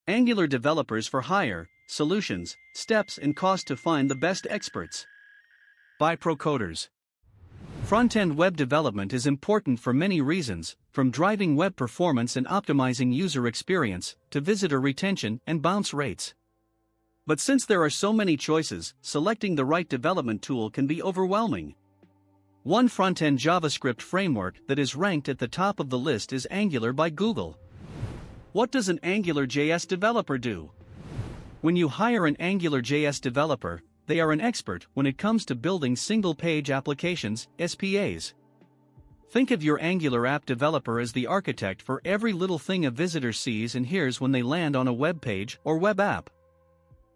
Angular developers for hire, solutions, steps and cost to find the best experts. By ProCoders. Front-end web development is important for many reasons, from driving web performance and optimizing user experience, to visitor retention and bounce rates. But since there are so many choices, selecting the right development tool can be overwhelming. One front-end JavaScript framework that is ranked at the top of the list is Angular by Google. What does an AngularJS developer do? When you hire an AngularJS developer, they are an expert when it comes to building single-page applications, SPAs. Think of your Angular app developer as the architect for every little thing a visitor sees and hears when they land on a web page or web app.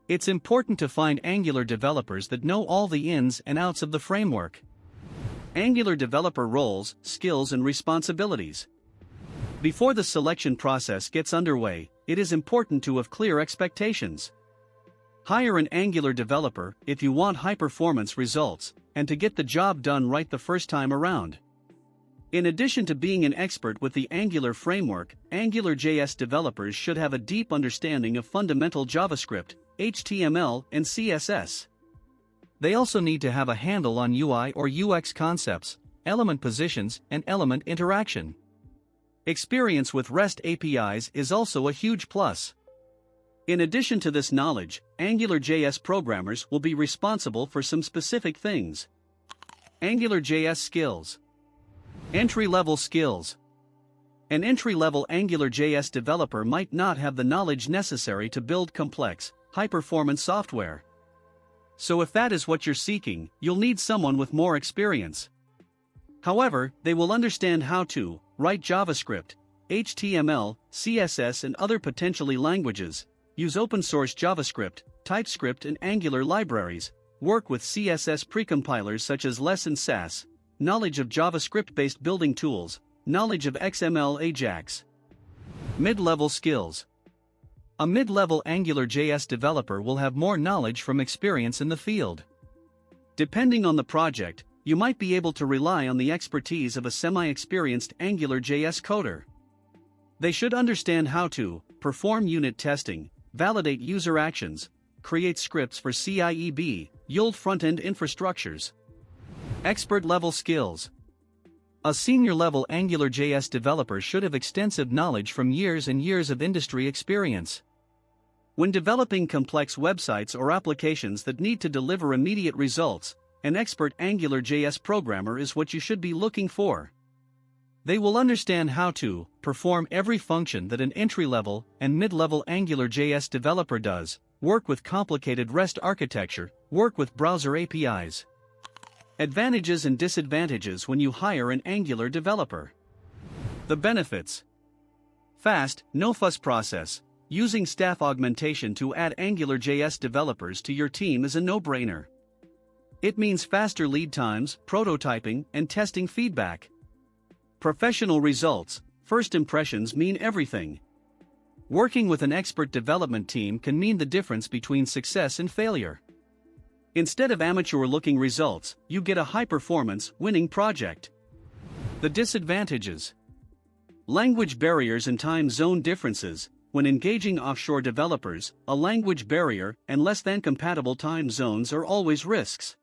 It's important to find Angular developers that know all the ins and outs of the framework. Angular developer roles, skills and responsibilities. Before the selection process gets underway, it is important to have clear expectations. Hire an Angular developer if you want high-performance results, and to get the job done right the first time around. In addition to being an expert with the Angular framework, AngularJS developers should have a deep understanding of fundamental JavaScript, HTML, and CSS. They also need to have a handle on UI or UX concepts, element positions, and element interaction. Experience with REST APIs is also a huge plus. In addition to this knowledge, AngularJS programmers will be responsible for some specific things. AngularJS Skills. Entry-level skills. An entry-level AngularJS developer might not have the knowledge necessary to build complex, high-performance software. So if that is what you're seeking, you'll need someone with more experience. However, they will understand how to write JavaScript, HTML, CSS and other potentially languages, use open-source JavaScript, TypeScript and Angular libraries, work with CSS precompilers such as Less and Sass, knowledge of JavaScript-based building tools, knowledge of XML Ajax. Mid-level skills. A mid-level AngularJS developer will have more knowledge from experience in the field. Depending on the project, you might be able to rely on the expertise of a semi-experienced AngularJS coder. They should understand how to perform unit testing, validate user actions, create scripts for CI/CD, yield front-end infrastructures. Expert-level skills. A senior-level AngularJS developer should have extensive knowledge from years and years of industry experience. When developing complex websites or applications that need to deliver immediate results, an expert AngularJS programmer is what you should be looking for. They will understand how to perform every function that an entry-level and mid-level AngularJS developer does, work with complicated REST architecture, work with browser APIs. Advantages and disadvantages when you hire an Angular developer. The benefits. Fast, no-fuss process. Using staff augmentation to add AngularJS developers to your team is a no-brainer. It means faster lead times, prototyping, and testing feedback. Professional results. First impressions mean everything. Working with an expert development team can mean the difference between success and failure. Instead of amateur-looking results, you get a high-performance, winning project. The disadvantages. Language barriers and time zone differences. When engaging offshore developers, a language barrier and less than compatible time zones are always risks.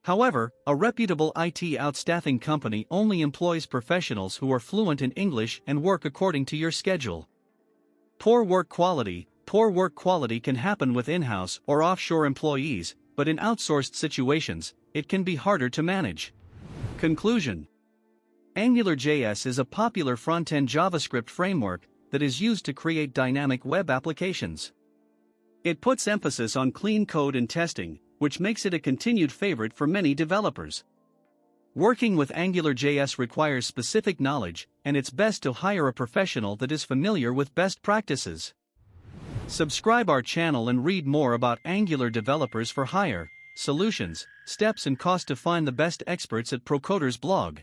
However, a reputable IT outstaffing company only employs professionals who are fluent in English and work according to your schedule. Poor work quality. Poor work quality can happen with in-house or offshore employees, but in outsourced situations, it can be harder to manage. Conclusion. AngularJS is a popular front-end JavaScript framework that is used to create dynamic web applications. It puts emphasis on clean code and testing, which makes it a continued favorite for many developers. Working with AngularJS requires specific knowledge, and it's best to hire a professional that is familiar with best practices. Subscribe our channel and read more about Angular developers for hire, solutions, steps and cost to find the best experts at ProCoders blog.